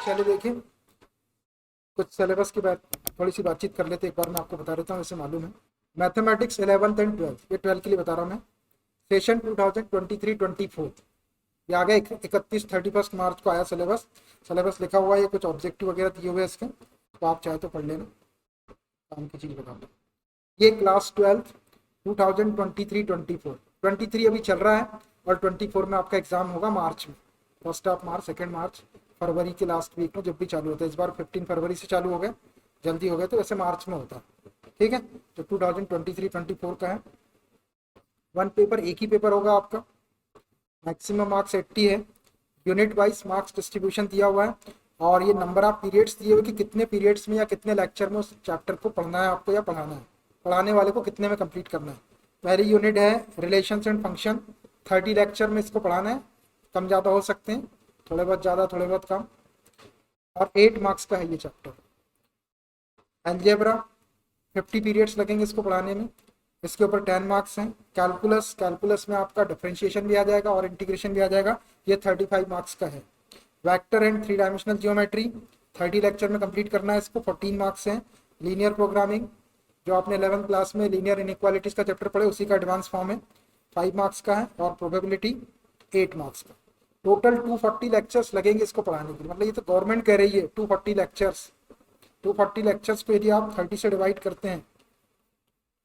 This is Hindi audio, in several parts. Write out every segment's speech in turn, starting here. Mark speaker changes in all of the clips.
Speaker 1: चलिए देखिए, कुछ सिलेबस की बात थोड़ी सी बातचीत कर लेते हैं। एक बार मैं आपको बता देता हूँ, वैसे मालूम है। मैथमेटिक्स 11th एंड 12th, ये 12th के लिए बता रहा हूँ मैं। सेशन 2023-24 ये आ गया 31 मार्च को आया सिलेबस। सिलेबस लिखा हुआ है, ये कुछ ऑब्जेक्टिव वगैरह दिए हुए हैं इसके, तो आप चाहे तो पढ़ लेना। काम की चीज़ बता दो। ये क्लास 12 2023-24, 23 अभी चल रहा है और 24 में आपका एग्जाम होगा मार्च में, फर्स्ट ऑफ मार्च, 2 मार्च, फरवरी के लास्ट वीक में जब भी चालू होता है। इस बार 15 फरवरी से चालू हो गया, जल्दी हो गया, तो वैसे मार्च में होता है। ठीक है, तो 2023-24 का है। वन पेपर, एक ही पेपर होगा आपका। मैक्सिमम मार्क्स 80 है। यूनिट वाइज मार्क्स डिस्ट्रीब्यूशन दिया हुआ है और ये नंबर ऑफ पीरियड्स दिए हुए कि कितने पीरियड्स में या कितने लेक्चर में उस चैप्टर को पढ़ना है आपको या पढ़ाना है, पढ़ाने वाले को कितने में कंप्लीट करना है। पहली यूनिट है रिलेशंस एंड फंक्शन, 30 लेक्चर में इसको पढ़ाना है। कम ज़्यादा हो सकते हैं, थोड़े बहुत ज़्यादा थोड़े बहुत कम, और 8 मार्क्स का है ये चैप्टर। अलजेब्रा 50 पीरियड्स लगेंगे इसको पढ़ाने में, इसके ऊपर 10 मार्क्स हैं। कैलकुलस, कैलकुलस में आपका डिफरेंशिएशन भी आ जाएगा और इंटीग्रेशन भी आ जाएगा, ये 35 मार्क्स का है। Vector and 3 dimensional geometry 30 lecture में कंप्लीट करना है इसको, 14 मार्क्स हैं। लीनियर प्रोग्रामिंग, जो आपने 11th क्लास में लीनियर इनइक्वालिटीज का चैप्टर पढ़े, उसी का एडवांस फॉर्म है, 5 मार्क्स का है। और प्रोबेबिलिटी 8 मार्क्स का। टोटल 240 लेक्चर्स लगेंगे इसको पढ़ाने के लिए। मतलब ये तो गवर्नमेंट कह रही है 240 लेक्चर्स। 240 लेक्चर्स को यदि आप 30 से डिवाइड करते हैं,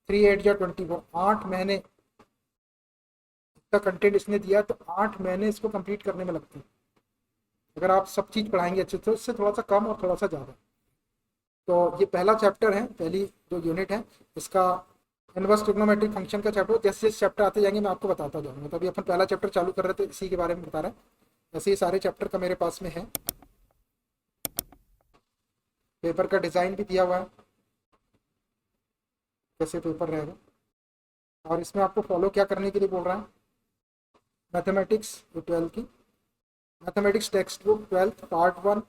Speaker 1: 3 8 या 24, 8 महीने का कंटेंट इसने दिया, तो 8 महीने इसको कंप्लीट करने में लगते हैं अगर आप सब चीज़ पढ़ाएंगे अच्छे से। इससे थोड़ा सा कम और थोड़ा सा ज़्यादा। तो ये पहला चैप्टर है, पहली जो यूनिट है इसका इनवर्स ट्रिग्नोमेट्रिक फंक्शन का चैप्टर। जैसे जैसे चैप्टर आते जाएंगे मैं आपको बताता जाऊँगा। तो अभी अपन पहला चैप्टर चालू कर रहे थे, इसी के बारे में बता रहे हैं। ऐसे ही सारे चैप्टर का मेरे पास में है, पेपर का डिज़ाइन भी दिया हुआ है कैसे पेपर रहेगा। और इसमें आपको फॉलो क्या करने के लिए बोल रहा है, मैथमेटिक्स 12 की mathematics text book 12 part 1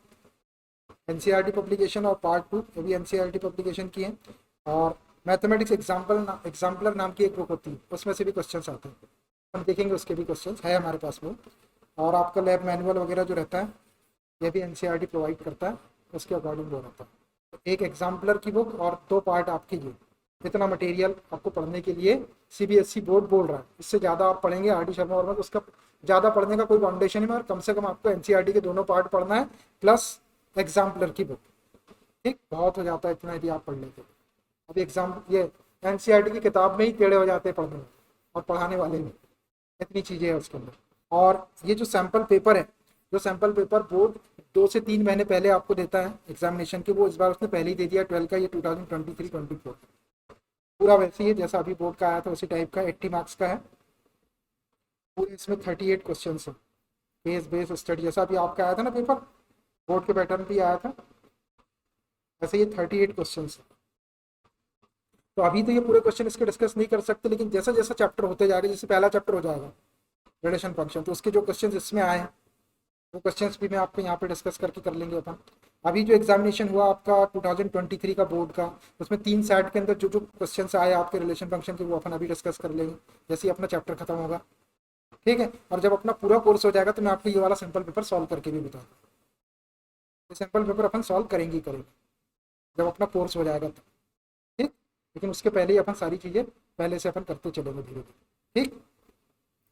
Speaker 1: NCERT publication और पार्ट 2 ये भी एनसीईआरटी पब्लिकेशन की है। और मैथमेटिक्स एग्जाम्पलर नाम की एक बुक होती है, उसमें से भी क्वेश्चंस आते हैं, हम देखेंगे उसके भी क्वेश्चंस है हमारे पास में। और आपका लैब मैनुअल वगैरह जो रहता है ये भी एनसीईआरटी प्रोवाइड करता है, उसके अकॉर्डिंग वो रहता है। एक एग्जाम्पलर की बुक और 2 पार्ट आपकी ये, इतना मटेरियल आपको पढ़ने के लिए सीबीएसई बोर्ड बोल रहा है। इससे ज़्यादा आप पढ़ेंगे आरडी शर्मा वर्मा, उसका ज़्यादा पढ़ने का कोई फाउंडेशन नहीं है। कम से कम आपको एनसीईआरटी के दोनों पार्ट पढ़ना है प्लस एग्जाम्पलर की बुक, ठीक, बहुत हो जाता है इतना यदि आप पढ़ लेते। अभी एग्जाम ये एनसीईआरटी की किताब में ही टेढ़े हो जाते हैं पढ़ने में, और पढ़ाने वाले में इतनी चीज़ें हैं उसके अंदर। और ये जो सैम्पल पेपर है, जो सैम्पल पेपर बोर्ड 2 से 3 महीने पहले आपको देता है एग्जामिनेशन के, वो इस बार उसने पहले ही दे दिया 12 का, ये 2023-24 पूरा वैसे ही है जैसा अभी बोर्ड का आया था उसी टाइप का। 80 मार्क्स का है पूरे, इसमें 38 क्वेश्चन है। बेस स्टडी जैसा अभी आपका आया था ना पेपर, बोर्ड के पैटर्न भी आया था, वैसे ये 38 क्वेश्चन है। तो अभी तो ये पूरे क्वेश्चन इसके डिस्कस नहीं कर सकते, लेकिन जैसा जैसा चैप्टर होते जाएगा, जैसे पहला चैप्टर हो जाएगा रिलेशन फंक्शन, तो उसके जो क्वेश्चन इसमें आए हैं वो क्वेश्चंस भी मैं आपको यहाँ पे डिस्कस करके कर लेंगे अपन। अभी जो एग्जामिनेशन हुआ आपका 2023 का बोर्ड का, उसमें 3 सेट के अंदर जो जो क्वेश्चंस आए आपके रिलेशन फंक्शन के, वो अपन अभी डिस्कस कर लेंगे जैसे ही अपना चैप्टर खत्म होगा, ठीक है। और जब अपना पूरा कोर्स हो जाएगा तो मैं आपको ये वाला सिंपल पेपर सॉल्व करके भी बताऊँगा। ये सिंपल पेपर अपन सॉल्व करेंगे ही करेंगे जब अपना कोर्स हो जाएगा तो, ठीक। लेकिन उसके पहले ही अपन सारी चीज़ें पहले से अपन करते चलेंगे धीरे धीरे, ठीक।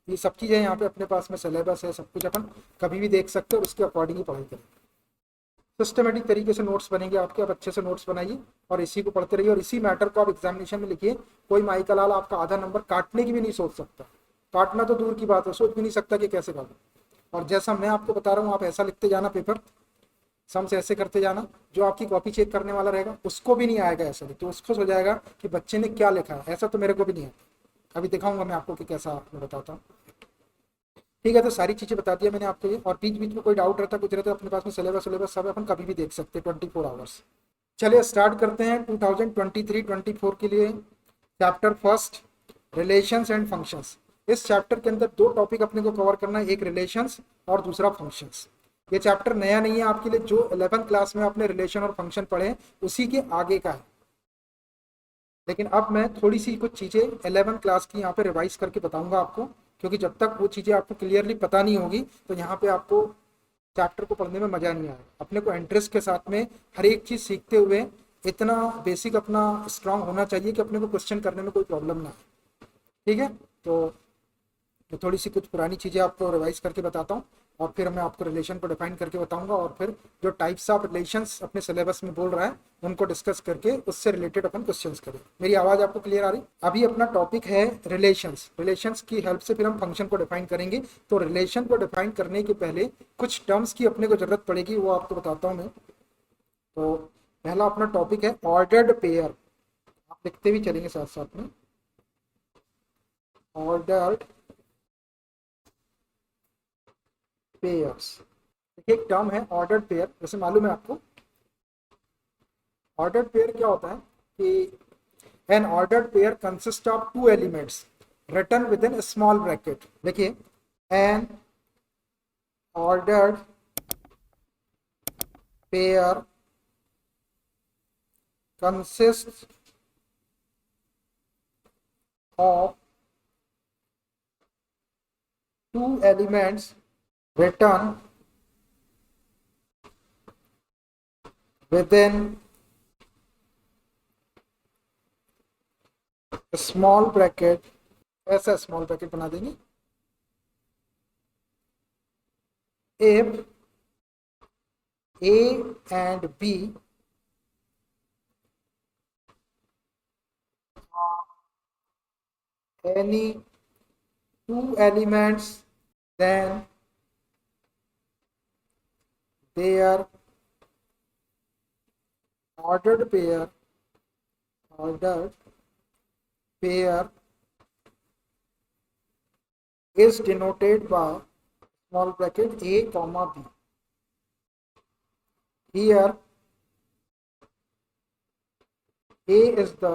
Speaker 1: ये सब चीज़ें यहाँ पे अपने पास में सिलेबस है, सब कुछ अपन कभी भी देख सकते हैं और उसके अकॉर्डिंग ही पढ़ाई करेंगे। सिस्टमेटिक तरीके से नोट्स बनेंगे आपके, आप अच्छे से नोट्स बनाइए और इसी को पढ़ते रहिए और इसी मैटर को आप एग्जामिनेशन में लिखिए। कोई माई का लाल आपका आधा नंबर काटने की भी नहीं सोच सकता, काटना तो दूर की बात है, सोच भी नहीं सकता कि कैसे काटूं। और जैसा मैं आपको बता रहा हूँ आप ऐसा लिखते जाना पेपर, सम से ऐसे करते जाना, जो आपकी कॉपी चेक करने वाला रहेगा उसको भी नहीं आएगा ऐसा लिख, तो उसको हो जाएगा कि बच्चे ने क्या लिखा है। ऐसा तो मेरे को भी नहीं है, अभी दिखाऊंगा मैं आपको कि कैसा मैं बताता हूँ, ठीक है। तो सारी चीज़ें बता दिया मैंने आपको ये, और बीच बीच में कोई डाउट रहता कुछ रहता अपने पास में सिलेबस सब अपन कभी भी देख सकते हैं 24 आवर्स। चलिए स्टार्ट करते हैं 2023-24 के लिए। Chapter first, relations and functions. इस चैप्टर के अंदर 2 टॉपिक अपने को कवर करना है, एक रिलेशंस और दूसरा फंक्शंस। ये चैप्टर नया नहीं है आपके लिए, जो 11th क्लास में आपने रिलेशन और फंक्शन पढ़े उसी के आगे का है। लेकिन अब मैं थोड़ी सी कुछ चीज़ें 11th क्लास की यहाँ पे रिवाइज करके बताऊंगा आपको, क्योंकि जब तक वो चीज़ें आपको क्लियरली पता नहीं होगी तो यहाँ पे आपको चैप्टर को पढ़ने में मजा नहीं आएगा। अपने को इंटरेस्ट के साथ में हर एक चीज सीखते हुए इतना बेसिक अपना स्ट्रांग होना चाहिए कि अपने को क्वेश्चन करने में कोई प्रॉब्लम ना आए। ठीक है, तो थोड़ी सी कुछ पुरानी चीज़ें आपको रिवाइज करके बताता हूँ और फिर मैं आपको रिलेशन को डिफाइन करके बताऊंगा और फिर जो टाइप्स ऑफ रिलेशंस अपने सिलेबस में बोल रहा है उनको डिस्कस करके उससे रिलेटेड अपन क्वेश्चंस करें। मेरी आवाज़ आपको क्लियर आ रही? अभी अपना टॉपिक है रिलेशंस। रिलेशंस की हेल्प से फिर हम फंक्शन को डिफाइन करेंगे। तो रिलेशन को डिफाइन करने के पहले कुछ टर्म्स की अपने को जरूरत पड़ेगी, वो आपको बताता हूँ मैं। तो पहला अपना टॉपिक है ऑर्डर्ड पेयर। आप लिखते भी चलेंगे साथ साथ में, ऑर्डर्ड पेयर्स। देखिए एक टर्म है ऑर्डर्ड पेयर, जैसे मालूम है आपको ऑर्डर्ड पेयर क्या होता है कि an ordered pair consist of two elements written within small bracket. देखिए an ordered pair consist of two elements written within a small bracket। ऐसा स्मॉल ब्रैकेट बना देंगे। if A and B are any two elements, then their ordered pair is denoted by small bracket A comma B। Here A is the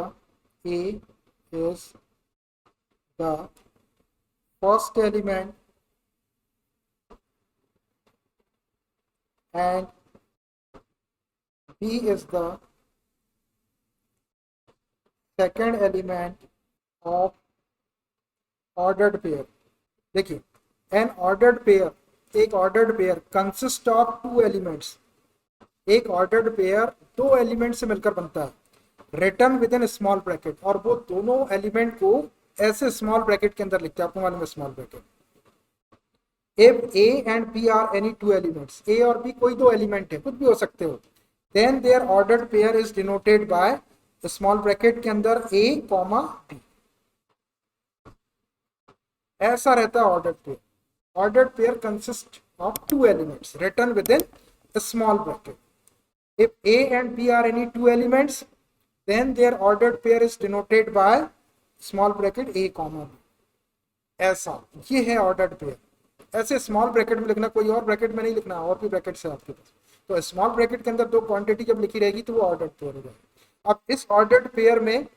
Speaker 1: first element and B is the second element of ordered pair। देखिए एन ऑर्डर्ड पेयर, एक ordered pair consist of two elements. एक ऑर्डर्ड पेयर दो एलिमेंट से मिलकर बनता है return with in small bracket, और वो दोनों एलिमेंट को ऐसे स्मॉल ब्रैकेट के अंदर लिखते हैं। आपको मालूम है small bracket. If a and b are any two elements, a और बी कोई दो एलिमेंट है, कुछ भी हो सकते हो, then their ordered pair is denoted by small bracket के अंदर ए कॉमा बी। ऐसा रहता है ordered pair. Ordered pair consist of two elements written within small bracket. If A and B are any two elements, then their ordered pair is denoted by small bracket A comma B। ऐसा ये है ऑर्डर्ड पेयर। ऐसे स्मॉल ब्रैकेट में लिखना, कोई और ब्रैकेट में नहीं लिखना, और भी ब्रैकेट है आपके पास। तो स्मॉल ब्रैकेट के अंदर दो क्वांटिटी जब लिखी रहेगी तो वो ऑर्डर्ड पेयर हो जाएगा। अब इस ऑर्डर्ड पेयर में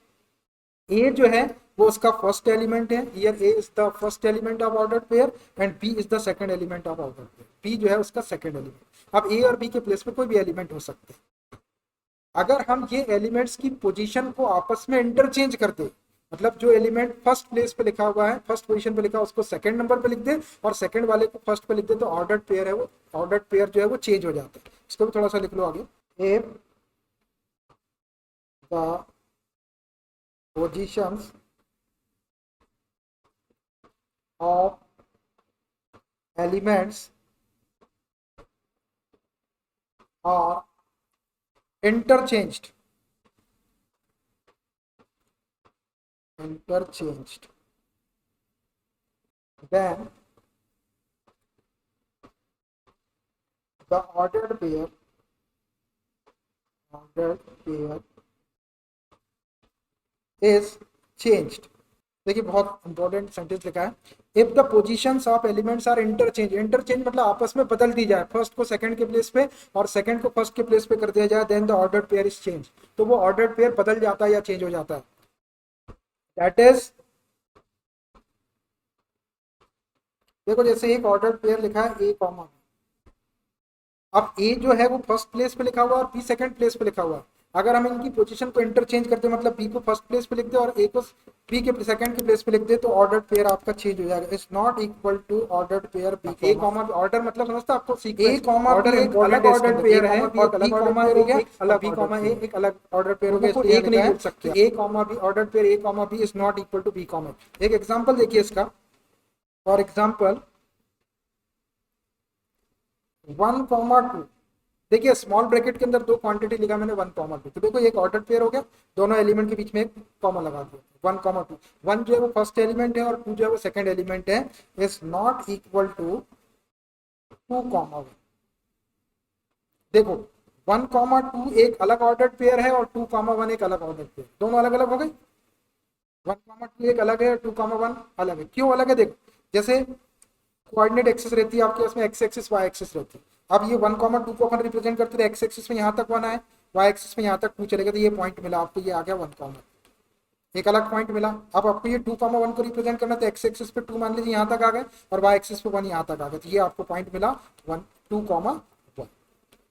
Speaker 1: A जो है वो उसका फर्स्ट एलिमेंट है। Here A is the first element of ordered pair and B is the second element of ordered pair. B जो है उसका सेकंड एलिमेंट। अब A और B के प्लेस पे कोई भी एलिमेंट हो सकते हैं। अगर हम ये एलिमेंट्स की पोजीशन को आपस में इंटरचेंज कर दे, मतलब जो एलिमेंट फर्स्ट प्लेस पे लिखा हुआ है, फर्स्ट पोजीशन पे लिखा, उसको सेकंड नंबर पे लिख दे और सेकंड वाले को फर्स्ट पे लिख दे, तो ऑर्डर्ड पेयर है वो, ऑर्डर्ड पेयर जो है वो चेंज हो जाता है। इसको भी थोड़ा सा लिख लो आगे। If the positions of elements are interchanged then the ordered pair is changed। देखिए बहुत इंपॉर्टेंट सेंटेंस लिखा है। If the positions of elements are interchange, interchange मतलब आपस में बदल दी जाए, फर्स्ट को सेकंड के प्लेस पे और सेकंड को फर्स्ट के प्लेस पे कर दिया जाए, then the ordered pair is change. तो वो ऑर्डर्ड पेयर बदल जाता है या चेंज हो जाता है। दैट इज, देखो जैसे एक ऑर्डर्ड पेयर लिखा है ए कॉमा, अब ए जो है वो फर्स्ट प्लेस पे लिखा हुआ है और बी सेकंड प्लेस पे लिखा हुआ है। अगर हम इनकी पोजीशन को इंटरचेंज करते मतलब बी को फर्स्ट प्लेस पे लिख दे और ए को बी के सेकंड की प्लेस पे लिख दे तो ऑर्डर्ड पेयर आपका चेंज हो जाएगा. Is not equal to ordered pair b a comma order मतलब समझता आपको सीक्वेंस. ए कॉमा ऑर्डर एक अलग ऑर्डर पेयर है और बी कॉमा ए एक अलग बी कॉमा ए एक अलग ऑर्डर पेयर हो गया. इसको एक नहीं बोल सकते. A comma b order pair A comma b is not equal to b comma. एक एग्जांपल देखिए इसका. फॉर एग्जांपल 1,2 देखिए स्मॉल ब्रैकेट के अंदर दो क्वांटिटी लिखा मैंने 1,2 तो देखो एक ऑर्डर पेयर हो गया. दोनों एलिमेंट के बीच में एक कॉमा लगा दिया 1,2. 1 जो है वो फर्स्ट एलिमेंट है और 2 जो है वो सेकंड एलिमेंट है. Is not equal to 2,1. देखो 1,2 एक अलग ऑर्डर पेयर है और 2,1 एक अलग ऑर्डर पेयर. दोनों अलग अलग हो गए. 1,2 एक अलग है 2,1 अलग है. क्यों अलग है? देखो जैसे कोऑर्डिनेट एक्सिस रहती है आपके इसमें एक्स एक्सिस वाई एक्सिस रहती है. अब ये 1,2 को अपन रिप्रेजेंट करते थे एक्स एक्सिस में यहाँ तक 1 है, वाई एक्सिस में यहाँ तक 2 चलेगा तो ये पॉइंट मिला आपको. ये आ गया 1, एक अलग पॉइंट मिला. अब आपको ये 2,1 को रिप्रेजेंट करना तो एक्स एक्सिस पे 2 मान लीजिए यहाँ तक आ गए और वाई एक्सिस पे 1 यहाँ तक आ गए तो ये आपको पॉइंट मिला 2,1.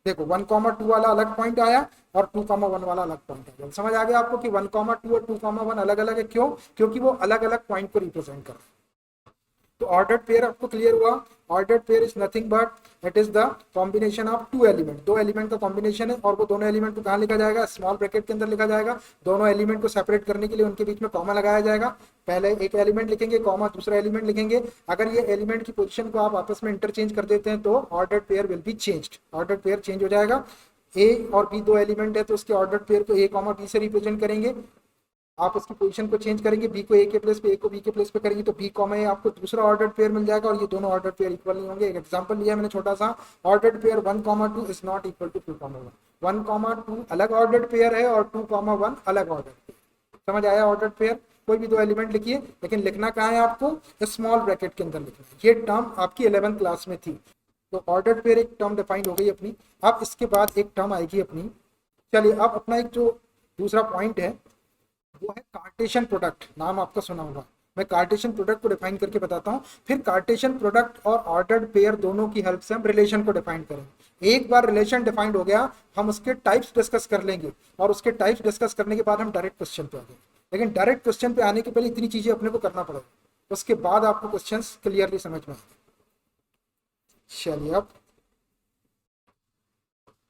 Speaker 1: देखो 1,2 वाला अलग पॉइंट आया और 2,1 वाला अलग पॉइंट आया. समझ आ गया आपको कि 1,2 और 2,1 अलग अलग है. क्यों? क्योंकि वो अलग अलग पॉइंट को रिप्रेजेंट कर रहे हैं. तो ऑर्डर्ड पेयर आपको क्लियर हुआ. Ordered pair is nothing but it is the combination of 2 element. 2 element का कॉम्बिनेशन है और वो दोनों एलिमेंट को कहाँ लिखा जाएगा? स्मॉल ब्रैकेट के अंदर लिखा जाएगा. दोनों एलिमेंट को सेपरेट करने के लिए उनके बीच में कॉमा लगाया जाएगा. पहले एक एलिमेंट लिखेंगे कॉमा दूसरा एलिमेंट लिखेंगे. अगर ये एलिमेंट की पोजीशन को आप आपस में इंटरचेंज कर देते हैं तो ordered pair will be changed. Ordered pair change हो जाएगा. ए और बी दो एलिमेंट है तो उसके ऑर्डर्ड पेयर को ए कॉमा बी से रिप्रेजेंट करेंगे. आप उसकी पोजीशन को चेंज करेंगे. बी को ए के प्लेस पे ए को बी के प्लेस पे करेंगे तो बी कॉमा ए आपको दूसरा ऑर्डर्ड पेयर मिल जाएगा और ये दोनों ऑर्डर्ड पेयर इक्वल नहीं होंगे. एक एग्जांपल लिया मैंने छोटा सा. Ordered pair 1,2 is not equal to 2,1. 1,2 अलग ऑर्डर्ड पेयर है और 2,1 अलग ऑर्डर्ड पेयर. समझ आया? ऑर्डर्ड पेयर कोई भी दो एलिमेंट लिखिए लेकिन लिखना कहाँ है आपको? स्मॉल ब्रैकेट के अंदर लिखना है. ये टर्म आपकी 11th क्लास में थी. तो ऑर्डर्ड पेयर एक टर्म डिफाइन हो गई अपनी. अब इसके बाद एक टर्म आएगी अपनी. चलिए अब अपना एक जो दूसरा पॉइंट है वो है कार्टेशियन प्रोडक्ट. नाम आपका सुना होगा. मैं कार्टेशियन प्रोडक्ट को डिफाइन करके बताता हूँ. फिर कार्टेशियन प्रोडक्ट और ऑर्डर्ड पेयर दोनों की हेल्प से हम रिलेशन को डिफाइन करेंगे. एक बार रिलेशन डिफाइंड हो गया हम उसके टाइप्स डिस्कस कर लेंगे और उसके टाइप्स डिस्कस करने के बाद हम डायरेक्ट क्वेश्चन पे आ जाएंगे. लेकिन डायरेक्ट क्वेश्चन पे आने के पहले इतनी चीजें अपने को करना पड़ेगा. उसके बाद आपको क्वेश्चन क्लियरली समझ में आएंगे. चलिए अब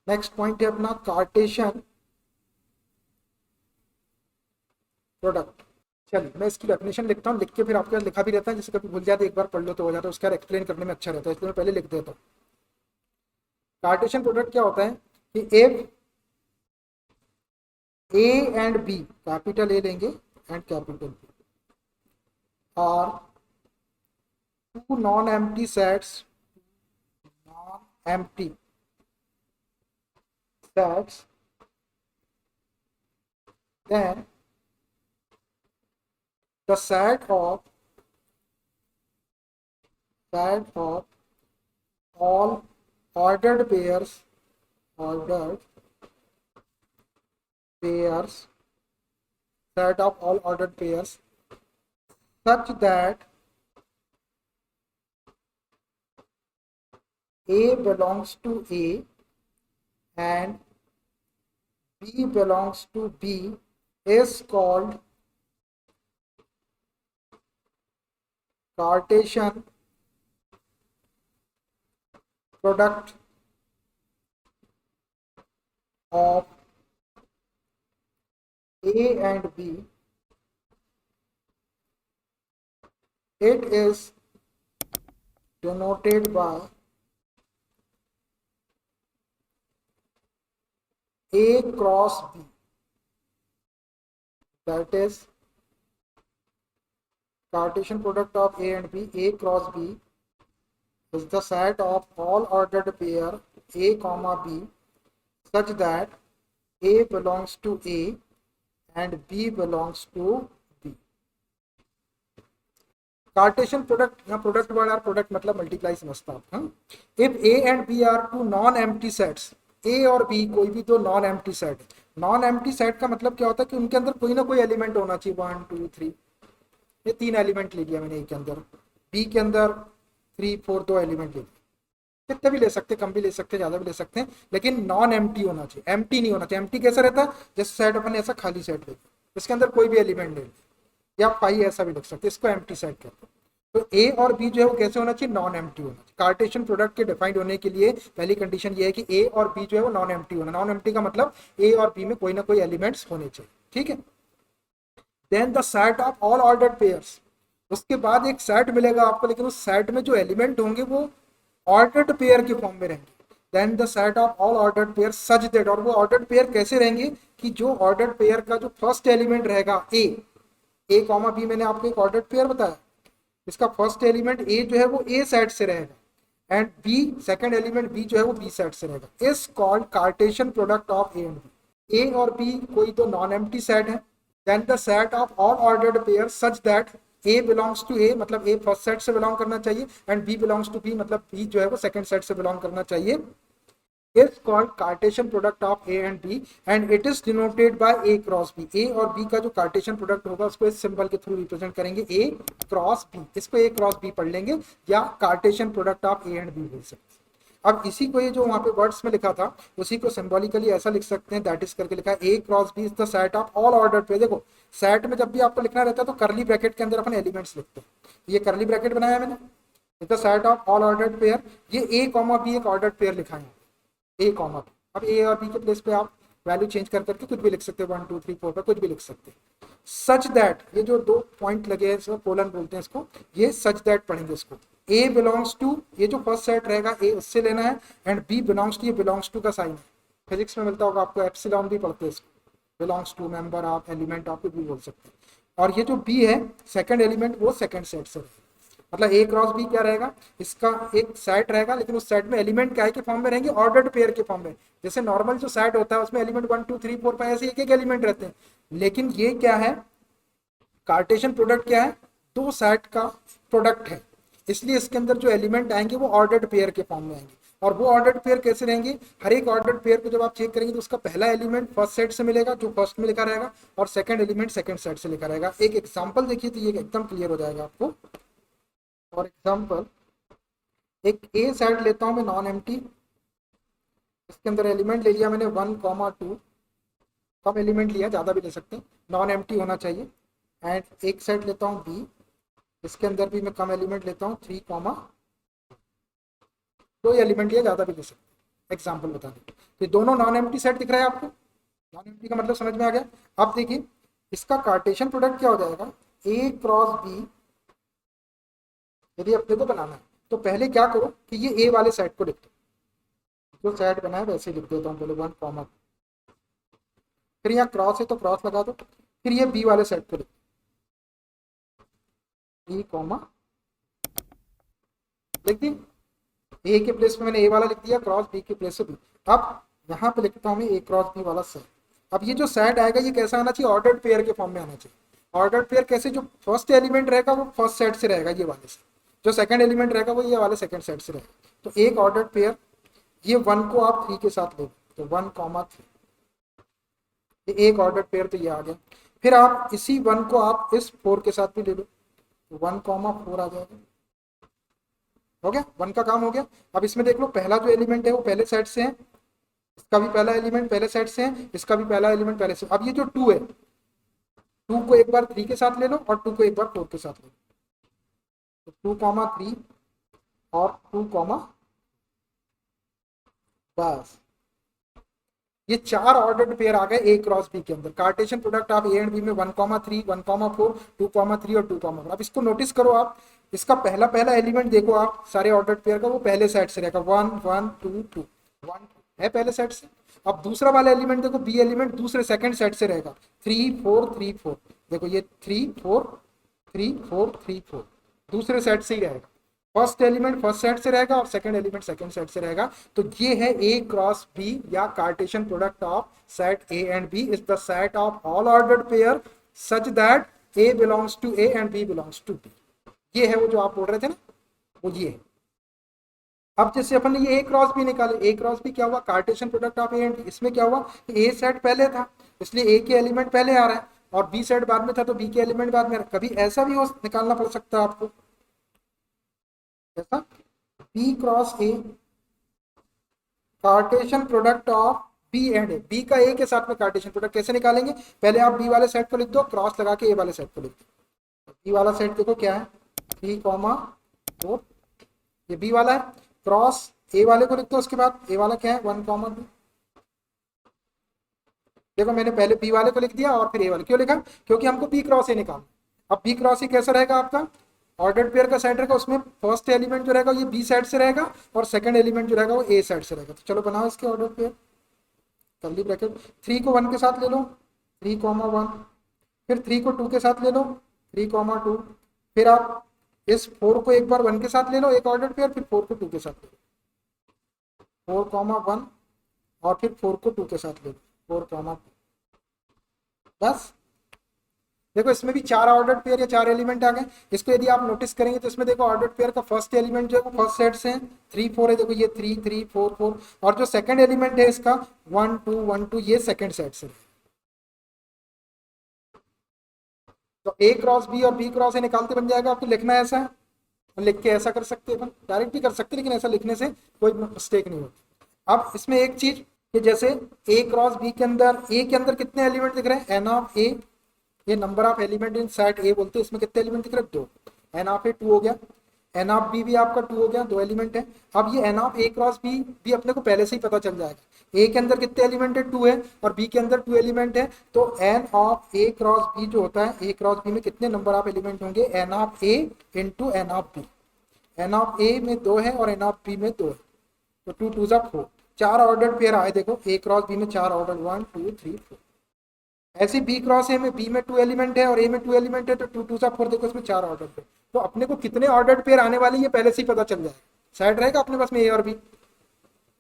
Speaker 1: नेक्स्ट पॉइंट है अपना कार्टेशियन प्रोडक्ट. चलिए मैं इसकी डेफिनेशन लिखता हूँ. लिख के फिर आपके लिखा भी रहता है जैसे कभी भूल जाते एक बार पढ़ लो तो हो जाता है. उसका एक्सप्लेन करने में अच्छा रहता है इसलिए मैं पहले लिख देता हूँ. कार्टेशियन प्रोडक्ट क्या होता है कि if a and b, capital a लेंगे एंड कैपिटल बी, और two non empty sets, non empty sets, then the set of all ordered pairs set of all ordered pairs such that A belongs to A and B belongs to B is called Cartesian product of A and B. It is denoted by A cross B. That is Cartesian product of A and B. A cross B is the set of all ordered pair A comma B such that A belongs to A and B belongs to B. Cartesian product या प्रोडक्ट वर्ड आर प्रोडक्ट मतलब मल्टीप्लाई समझता आप. If a and b are two non empty sets, a और बी कोई भी दो non empty set. Non empty set का मतलब क्या होता है कि उनके अंदर कोई ना कोई एलिमेंट होना चाहिए. 1 2 3 ये 3 एलिमेंट ले लिया मैंने. ए के अंदर, बी के अंदर 3 4 2 एलिमेंट ले लिया. कितने भी ले सकते, कम भी ले सकते, ज़्यादा भी ले सकते हैं, लेकिन नॉन एम्प्टी होना चाहिए। एम्प्टी नहीं होना चाहिए। एम्प्टी कैसा रहता है, जैसे सेट अपन ऐसा खाली सेट लेते हैं, इसके अंदर कोई भी एलिमेंट नहीं, या पाई ऐसा भी लिख सकते हैं, इसको एम्प्टी सेट कहते हैं। तो ए और बी जो है वो कैसे होना चाहिए, नॉन एम्प्टी होना चाहिए। कार्टेशियन प्रोडक्ट के डिफाइंड होने के लिए पहली कंडीशन ये है कि ए और बी जो है वो नॉन एम्प्टी होना। नॉन एम्प्टी का मतलब ए और बी में कोई ना कोई एलिमेंट्स होने चाहिए, ठीक है। Then the set of all ordered pairs, उसके बाद एक सेट मिलेगा आपको, लेकिन उस सेट में जो एलिमेंट होंगे वो ऑर्डर्ड पेयर के फॉर्म में रहेंगे। Then the set of all ordered pair such that, और वो ऑर्डर्ड पेयर कैसे रहेंगे कि जो ऑर्डर्ड पेयर का जो फर्स्ट एलिमेंट रहेगा ए कॉमा बी, मैंने आपको एक ऑर्डर्ड पेयर बताया, इसका फर्स्ट एलिमेंट ए जो है वो ए सेट से रहेगा, and b second element b जो है वो बी सेट से रहेगा। Is called Cartesian product of a and b. A और बी कोई तो नॉन एम्प्टी सेट है। Then the set of all ordered pair such that a belongs to a, मतलब ए फर्स्ट सेट से बिलोंग करना चाहिए, and b belongs to b, मतलब बी जो है वो सेकंड सेट से बिलोंग करना चाहिए, is called Cartesian product of A and B and it is denoted by A cross B। A और B का जो Cartesian product होगा उसको इस सिंबल के थ्रू रिप्रेजेंट करेंगे A क्रॉस B, इसको A क्रॉस B पढ़ लेंगे, या Cartesian product of A and B बोल सकते हैं। अब इसी को ये जो वहाँ पे वर्ड्स में लिखा था उसी को सिंबॉलिकली ऐसा लिख सकते हैं, दैट इज करके लिखा है A cross B is the set of all ordered pair. देखो सेट में जब भी आपको लिखना रहता है तो करली ब्रैकेट के अंदर अपन एलिमेंट्स लिखते हैं, ये करली ब्रैकेट बनाया मैंने, is the set of all ordered pair. ये A कॉमा B एक ऑर्डर्ड पेयर लिखा है, ए कॉमा बी। अब ए और बी के प्लेस पे आप वैल्यू चेंज कर करके कुछ भी लिख सकते हैं, 1 2 3 4 पर कुछ भी लिख सकते हैं। सच दैट, ये जो दो पॉइंट लगे हैं इसको कोलन बोलते हैं इसको, ये सच दैट पढ़ेंगे इसको। ए बिलोंग्स टू, ये जो फर्स्ट सेट रहेगा ए उससे लेना है, एंड बी बिलोंग्स टू, ये बिलोंग्स टू का साइन है, फिजिक्स में मिलता होगा आपको, एप्सिलॉन भी पढ़ते हैं इसको, belongs to member of, element of भी बोल सकते हैं। और ये जो बी है सेकंड एलिमेंट वो सेकंड सेट से, मतलब ए क्रॉस बी क्या रहेगा, इसका एक सेट रहेगा, लेकिन उस सेट में एलिमेंट क्या है के फॉर्म में रहेंगे, ऑर्डर्ड पेयर के फॉर्म में। जैसे नॉर्मल जो सेट होता है उसमें एलिमेंट 1 2 3 4 5 ऐसे एक एक एलिमेंट रहते हैं, लेकिन ये क्या है, कार्टेशियन प्रोडक्ट क्या है, दो सेट का प्रोडक्ट है, इसलिए इसके अंदर जो एलिमेंट आएंगे वो ऑर्डर्ड पेयर के फॉर्म में आएंगे। और वो ऑर्डर्ड पेयर कैसे रहेंगे, हर एक ऑर्डर्ड पेयर को जब आप चेक करेंगे तो उसका पहला एलिमेंट फर्स्ट सेट से मिलेगा जो फर्स्ट में लिखा रहेगा, और सेकंड एलिमेंट सेकंड सेट से लिखा रहेगा। एक एग्जांपल देखिए तो ये एकदम क्लियर हो जाएगा आपको। फॉर एग्जाम्पल एक ए सेट लेता हूं मैं नॉन एम्प्टी, इसके अंदर एलिमेंट ले लिया मैंने 1,2, कम एलिमेंट लिया, ज़्यादा भी ले सकते हैं, नॉन एम्प्टी होना चाहिए। एंड एक सेट लेता हूं बी, इसके अंदर भी मैं कम एलिमेंट लेता हूं 3, कोई एलिमेंट लिया, ज़्यादा भी ले सकते हैं, एग्जाम्पल बता दें। तो दोनों नॉन एम्प्टी सेट दिख रहा है आपको, नॉन एम्प्टी का मतलब समझ में आ गया। अब देखिए इसका कार्टेशियन प्रोडक्ट क्या हो जाएगा, ए क्रॉस बी। यदि अपने को बनाना है तो पहले क्या करो कि ये ए वाले सेट को लिख दो, जो सेट बना है वैसे लिख देता हूँ पहले 1, फिर यहाँ क्रॉस है तो क्रॉस लगा दो, फिर ये बी वाले सेट को लिख बी कॉमा, लिख दी, ए के प्लेस में मैंने ए वाला लिख दिया, क्रॉस बी के प्लेस से बी। अब यहाँ पे लिखता हूँ मैं ए क्रॉस बी वाला सेट। अब ये जो सेट आएगा ये कैसा आना चाहिए, ऑर्डर्ड पेयर के फॉर्म में आना चाहिए। ऑर्डर्ड पेयर कैसे, जो फर्स्ट एलिमेंट रहेगा वो फर्स्ट सेट से रहेगा ये वाले से, जो सेकंड एलिमेंट रहेगा वो ये वाले सेकंड सेट से रहेगा। तो एक ऑर्डर्ड पेयर, ये 1 को आप 3 के साथ ले, तो 1,3, ये एक ऑर्डर्ड पेयर तो ये आ गया। फिर आप इसी 1 को आप इस 4 के साथ भी ले लो, तो 1,4 आ जाएगा, हो गया, 1 का काम हो गया। अब इसमें देख लो पहला जो एलिमेंट है वो पहले सेट से है, इसका भी पहला एलिमेंट पहले सेट से है, इसका भी पहला एलिमेंट पहले से। अब ये जो 2 है, 2 को एक बार 3 के साथ ले लो और 2 को एक बार 4 के साथ ले लो, तो 2,3 और 2, बस ये 4 ऑर्डर्ड पेयर आ गए ए क्रॉस बी के अंदर। कार्टेशियन प्रोडक्ट आप ए एंड बी में 1,3, 1,4, 2,3 और 2,4। अब इसको नोटिस करो आप, इसका पहला पहला एलिमेंट देखो आप सारे ऑर्डर्ड पेयर का, वो पहले सेट से रहेगा, 1 1 2 2 1 है पहले सेट से। अब दूसरा वाला एलिमेंट देखो, बी एलिमेंट दूसरे सेकंड सेट से रहेगा, 3 4 3 4, देखो ये 3 4 3 4 3 4 दूसरे सेट से ही रहेगा। फर्स्ट एलिमेंट फर्स्ट सेट से रहेगा और सेकंड एलिमेंट सेकंड सेट से रहेगा। तो ये है ए क्रॉस बी या Cartesian product of set a and b is the set of all ordered pair such that a belongs to a and b belongs to b. ये है वो जो आप बोल रहे थे ना, वो ये है। अब जैसे अपन ने ये ए क्रॉस बी निकाले, ए क्रॉस बी क्या हुआ, Cartesian product of a and b. इसमें क्या हुआ, ए सेट पहले था इसलिए ए के एलिमेंट पहले आ रहा है, और बी सेट बाद में था तो बी के एलिमेंट बाद में। कभी ऐसा भी हो निकालना पड़ सकता है आपको, ऐसा b cross a Cartesian product of b and a, b का ए के साथ में कार्टेशियन प्रोडक्ट कैसे निकालेंगे, पहले आप बी वाले सेट को लिख दो, क्रॉस लगा के ए वाले सेट को लिख दो। बी वाला सेट देखो क्या है 3,4, ये बी वाला है, क्रॉस ए वाले को लिख दो, उसके बाद ए वाला क्या है 1,2। देखो मैंने पहले बी वाले को लिख दिया और फिर ए वाले, क्यों लिखा, क्योंकि हमको बी क्रॉस ए निकालना। अब बी क्रॉस ए कैसा रहेगा आपका, ऑर्डर्ड पेयर का सेट रहेगा, उसमें फर्स्ट एलिमेंट जो रहेगा ये बी साइड से रहेगा और सेकंड एलिमेंट जो रहेगा वो ए साइड से रहेगा। तो चलो बनाओ इसके ऑर्डर्ड पेयर, कर्ली ब्रैकेट 3 को 1 के साथ ले लो 3,1, फिर 3 को 2 के साथ ले लो 3,2, फिर आप इस 4 को एक बार 1 के साथ ले लो एक ऑर्डर्ड पेयर, फिर 4 को 2 के साथ ले लो 4,1 और फिर 4 को 2 के साथ ले लो 4,2। बस देखो इसमें भी 4 ऑर्डर्ड पेयर या 4 एलिमेंट आ गए। इसको यदि आप नोटिस करेंगे तो इसमें देखो ऑर्डर्ड पेयर का फर्स्ट एलिमेंट जो है वो फर्स्ट सेट से है 3 4 है, देखो ये 3 3 4 4, और जो सेकंड एलिमेंट है इसका 1 2 1 2 ये सेकंड सेट से। तो ए क्रॉस बी और बी क्रॉस ए निकालते बन जाएगा, आपको लिखना है ऐसा, लिख के ऐसा कर सकते हैं, डायरेक्ट भी कर सकते हैं लेकिन ऐसा लिखने से कोई मिस्टेक नहीं होती। अब इसमें एक चीज कि जैसे ए क्रॉस बी के अंदर, ए के अंदर कितने एलिमेंट दिख रहे हैं, एन ऑफ ए, ये number of element in set ए बोलते हैं, इसमें कितने एलिमेंट दिख रहे हैं 2, एन ऑफ ए 2 हो गया, एन ऑफ बी भी आपका 2 हो गया, 2 एलिमेंट है। अब ये n of A cross b भी अपने को पहले से ही पता चल जाएगा, ए के अंदर कितने एलिमेंट है 2 है और बी के अंदर 2 एलिमेंट है, तो n of A cross b जो होता है, ए क्रॉस बी में कितने नंबर ऑफ एलिमेंट होंगे, n of a into n of b, n of a में 2 है और एन ऑफ बी में 2 है, तो 2 2 जा 4, 4 ऑर्डर्ड पेयर आए, देखो ए क्रॉस बी में 4 ऑर्डर 1 2 3 4। ऐसे बी क्रॉस ए में बी में 2 एलिमेंट है और ए में 2 एलिमेंट है, तो 2 2 जा 4, देखो इसमें 4 ऑर्डर पेयर, तो अपने को कितने ऑर्डर पेयर आने वाली ये पहले से ही पता चल जाएगा, सेट रहेगा अपने पास में ए और बी,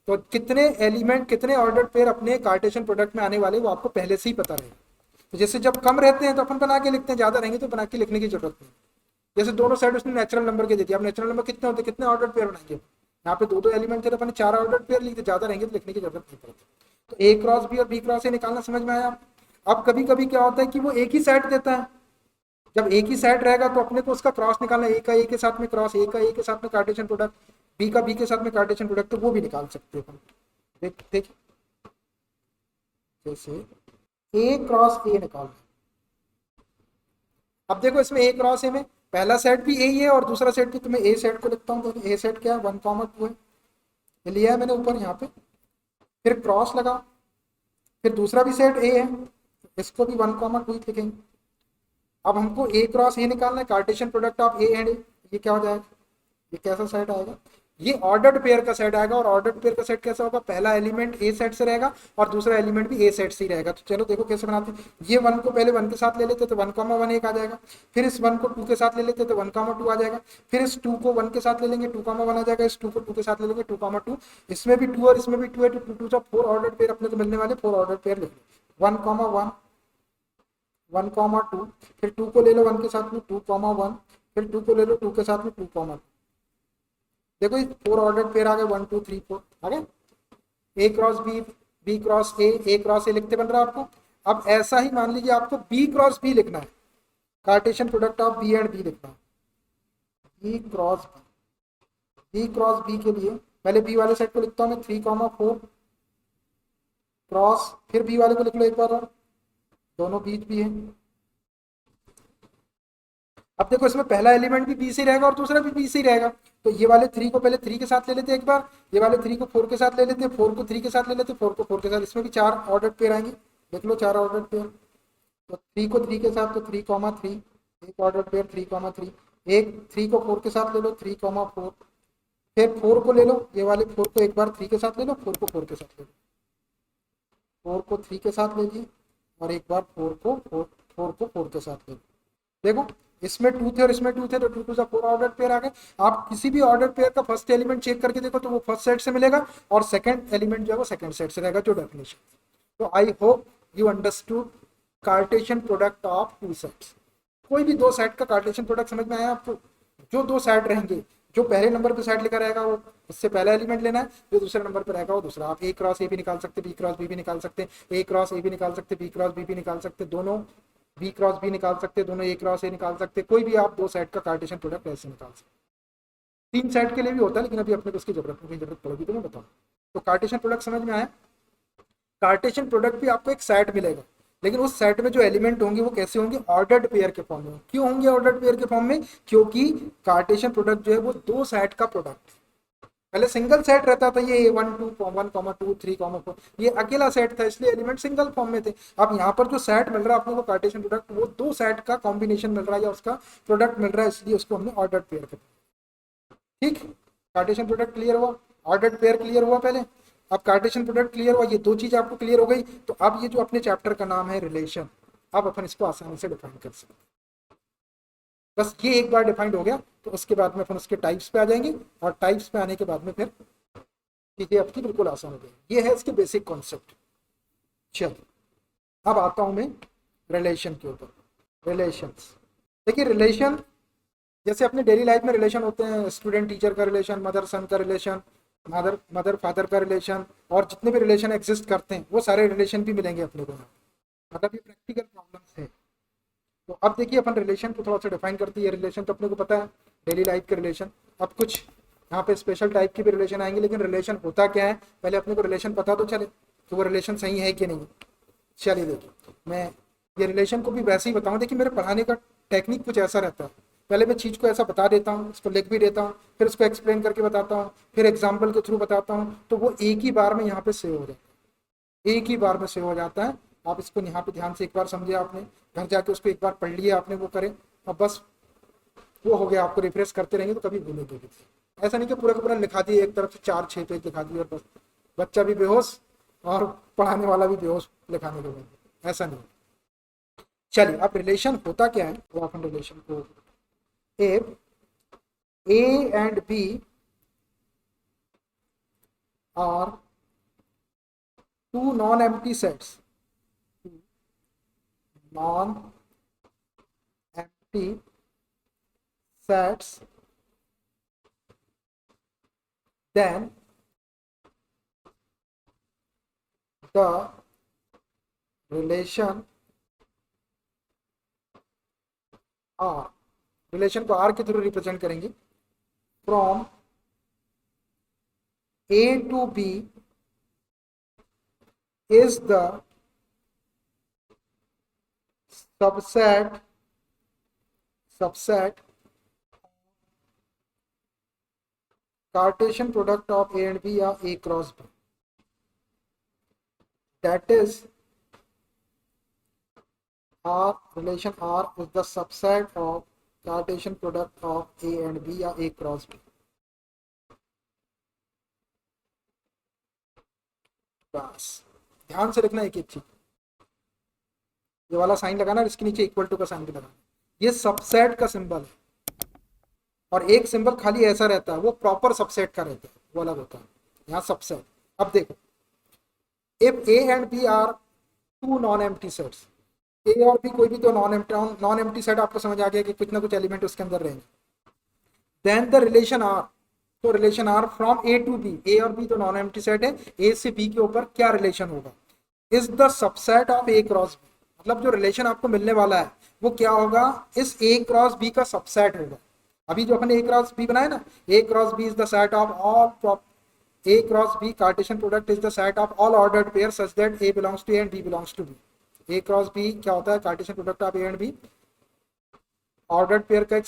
Speaker 1: तो कितने एलिमेंट कितने ऑर्डर पेयर अपने कार्टेशियन प्रोडक्ट में आने वाले वो आपको पहले से ही पता रहेगा। तो जैसे जब कम रहते हैं तो अपन बना के लिखते हैं, ज्यादा रहेंगे तो बना के लिखने की जरूरत नहीं। जैसे दोनों साइड उसने नेचुरल नंबर के दे दिया, अब नेचुरल नंबर कितने होते हैं, कितने ऑर्डर पेयर बनाएंगे, यहाँ पे 2 2 एलिमेंट थे तो अपन 4 ऑर्डर पेयर लिखते, ज्यादा रहेंगे तो लिखने की जरूरत नहीं पड़ती। तो ए क्रॉस बी और बी क्रॉस ए निकालना समझ में आया। अब कभी कभी क्या होता है कि वो एक ही सेट देता है, जब एक ही सेट रहेगा तो अपने को उसका क्रॉस निकालना, ए का ए के साथ में क्रॉस, ए का ए के साथ में कार्टेशियन प्रोडक्ट, बी का बी के साथ में कार्टेशियन प्रोडक्ट, तो वो भी निकाल सकते हैं। देखिए जैसे ए क्रॉस ए निकालना, अब देखो इसमें ए क्रॉस ए में पहला सेट भी ए ही है और दूसरा सेट भी, तो मैं ए सेट को लिखता हूँ, तो ए सेट क्या है 1,2 है, ये लिया है मैंने ऊपर यहाँ पे, फिर क्रॉस लगा, फिर दूसरा भी सेट ए है, इसको भी 1,2 लिखेंगे। अब हमको ए क्रॉस ए निकालना है, Cartesian product of a and a, ये क्या हो जाएगा, ये कैसा सेट आएगा, ये ऑर्डर्ड पेयर का सेट आएगा, और ऑर्डर्ड पेयर का सेट कैसा होगा, पहला एलिमेंट ए सेट से रहेगा और दूसरा एलिमेंट भी ए सेट से ही रहेगा। तो चलो देखो कैसे बनाते हैं, ये 1 को पहले 1 के साथ ले लेते तो 1,1 एक आ जाएगा, फिर इस 1 को 2 के साथ ले लेते तो 1,2 आ जाएगा, फिर इस 2 को 1 के साथ ले लेंगे 2,1 आ जाएगा, इस 2 को 2 के साथ ले लेंगे 2,2, इसमें भी 2 और इसमें भी 2 है, तो 2 2 4 ऑर्डर्ड पेयर अपने को मिलने वाले, 4 ऑर्डर्ड पेयर लिख लो 1,1 1,2, फिर 2 को ले लो 1 के साथ में 2,1, फिर 2 को ले लो 2 के साथ में 2,2, देखो 4 ऑर्डर पेयर आ गए 1 2 3 4 आ गए, a cross b b cross a cross a लिखते बन रहा है आपको। अब ऐसा ही मान लीजिए आपको बी क्रॉस बी लिखना है, Cartesian product of b and b लिखना है, बी क्रॉस बी के लिए पहले बी वाले सेट को लिखता हूँ मैं 3,4 क्रॉस, फिर बी वाले को लिख लो एक बार और, दोनों बीच भी है। अब देखो इसमें पहला एलिमेंट भी बी से रहेगा और दूसरा भी बी से रहेगा, तो ये वाले 3 को पहले 3 के साथ ले लेते एक बार, ये वाले 3 को 4 के साथ ले लेते, 4 को 3 के साथ ले लेते, 4 को 4 के साथ, इसमें भी 4 ऑर्डर पेयर आएंगे, देख लो 4 ऑर्डर पेयर, तो 3 को 3 के साथ तो 3,3 एक ऑर्डर पेयर 3,3, एक 3 को 4 के साथ ले लो 3,4, फिर 4 को ले लो, ये वाले 4 को एक बार 3 के साथ ले लो, 4 को 4 के साथ ले लो, 4 को 3 के साथ लीजिए और एक बार 4 को 4 के साथ ले लो। देखो इसमें 2 थे और इसमें 2 थे, तो 2 2 जा 4 ऑर्डर पेयर आ गए। आप किसी भी ऑर्डर पेयर का फर्स्ट एलिमेंट चेक करके देखो तो वो फर्स्ट सेट से मिलेगा और सेकंड एलिमेंट जो है वो सेकंड सेट से रहेगा, जो डेफिनेशन। तो I hope you understood Cartesian product of 2 sets. कोई भी 2 सेट का कार्टेशियन प्रोडक्ट समझ में आया आपको, जो 2 सेट रहेंगे, जो पहले नंबर पे सेट लिखा रहेगा वो उससे पहला एलिमेंट लेना है, जो दूसरे नंबर पे रहेगा वो दूसरा। आप ए क्रॉस ए भी निकाल सकते, बी क्रॉस बी भी निकाल सकते, ए क्रॉस ए भी निकाल सकते, बी क्रॉस बी भी निकाल सकते, दोनों बी क्रॉस बी निकाल सकते, दोनों ए क्रॉस ए निकाल सकते, कोई भी आप 2 सेट का कार्टेशियन प्रोडक्ट ऐसे निकाल सकते। 3 सेट के लिए भी होता है, लेकिन अभी अपने को उसकी जरूरत पड़ेगी तो मैं बताऊँ। तो कार्टेशियन प्रोडक्ट समझ में आया। कार्टेशियन प्रोडक्ट भी आपको एक सेट मिलेगा, लेकिन उस सेट में जो एलिमेंट होंगे वो कैसे होंगे, ऑर्डर्ड पेयर के फॉर्म में। क्यों होंगे ऑर्डर्ड पेयर के फॉर्म में, क्योंकि कार्टेशियन प्रोडक्ट जो है वो दो सेट का प्रोडक्ट। पहले सिंगल सेट रहता था, ये 1 2 1 2 3 4, ये अकेला सेट था, इसलिए एलिमेंट सिंगल फॉर्म में थे। अब यहाँ पर जो सेट मिल रहा है अपने को कार्टेशियन प्रोडक्ट, वो दो सेट का कॉम्बिनेशन मिल रहा है या उसका प्रोडक्ट मिल रहा है, इसलिए उसको हमने ऑर्डर्ड पेयर कहते हैं। ठीक, कार्टेशियन प्रोडक्ट क्लियर हुआ, ऑर्डर्ड पेयर क्लियर हुआ पहले। अब कार्टेशियन प्रोडक्ट क्लियर हुआ, ये दो चीज आपको क्लियर हो गई। तो अब ये जो अपने चैप्टर का नाम है रिलेशन, अब अपन इसको आसानी से डिफाइन कर सकते हैं। बस ये एक बार डिफाइंड हो गया तो उसके बाद में अपन उसके टाइप्स पे आ जाएंगे, और टाइप्स पे आने के बाद में फिर चीजें आपकी बिल्कुल आसान हो गई। ये है इसके बेसिक कॉन्सेप्ट। चलिए अब आता हूं मैं रिलेशन के ऊपर। रिलेशंस, देखिए रिलेशन जैसे अपने डेली लाइफ में रिलेशन होते हैं, स्टूडेंट टीचर का रिलेशन, मदर सन का रिलेशन, मदर फादर का रिलेशन, और जितने भी रिलेशन एग्जिस्ट करते हैं वो सारे रिलेशन भी मिलेंगे अपने को। मतलब ये प्रैक्टिकल प्रॉब्लम्स है। तो अब देखिए अपन रिलेशन को थोड़ा सा डिफाइन करते हैं। रिलेशन तो अपने को पता है डेली लाइफ के रिलेशन। अब कुछ यहाँ पे स्पेशल टाइप के भी रिलेशन आएंगे, लेकिन रिलेशन होता क्या है पहले अपने को रिलेशन पता तो चले कि वो रिलेशन सही है कि नहीं। चलिए देखिए मैं ये रिलेशन को भी वैसे ही बताऊँ। देखिए मेरे पढ़ाने का टेक्निक कुछ ऐसा रहता है, पहले मैं चीज़ को ऐसा बता देता हूँ, उसको लिख भी देता हूँ, फिर उसको एक्सप्लेन करके बताता हूँ, फिर एग्जाम्पल के थ्रू बताता हूँ, तो वो एक ही बार में यहाँ पे सेव हो जाता है, एक ही बार में सेव हो जाता है। आप इसको यहाँ पे ध्यान से एक बार समझे, आपने घर जाके उसको एक बार पढ़ लिया आपने, वो करें, अब बस वो हो गया। आपको रिफ्रेश करते रहेंगे तो कभी भूलेंगे भी। ऐसा नहीं कि पूरा का पूरा लिखा दिए एक तरफ से 4-6 पेज लिखा दिए और बस बच्चा भी बेहोश और पढ़ाने वाला भी बेहोश लिखाने के बाद, ऐसा नहीं। चलिए अब रिलेशन होता क्या है वो अपन रिलेशन को, if A and B are two non-empty sets, non-empty sets, then the relation R, relation को आर के थ्रू रिप्रेजेंट करेंगे, from a to b is the subset Cartesian product of a and b या a cross b, that is R, relation R is the subset of Cartesian product of A and B या A cross B। बस ध्यान से रखना एक एक चीज, ये वाला साइन लगाना, इसके नीचे इक्वल टू का साइन भी लगाना। ये सबसेट का सिंबल है, और एक सिंबल खाली ऐसा रहता है वो प्रॉपर सबसेट का रहता है, वो अलग होता है। यहाँ सबसेट, अब देखो if A and B are two non-empty sets, ए और बी कोई भी तो नॉन एम्प्टी सेट, आपको समझ आ गया कि कुछ ना कुछ एलिमेंट उसके अंदर रहेंगे। देन द रिलेशन आर, तो relation R from a to b, a और बी तो नॉन एम्प्टी सेट है, ए से बी के ऊपर क्या रिलेशन होगा, is the subset of A cross b. मतलब जो रिलेशन आपको मिलने वाला है वो क्या होगा, इस ए क्रॉस बी का सबसेट होगा। अभी जो अपन ए क्रॉस बी बनाए ना, a cross b is the set of all, a cross b Cartesian product is the set of all ordered pair such that a belongs to a and b belongs to b. A cross b क्या होता है, Cartesian product of a and b, ordered pair का एक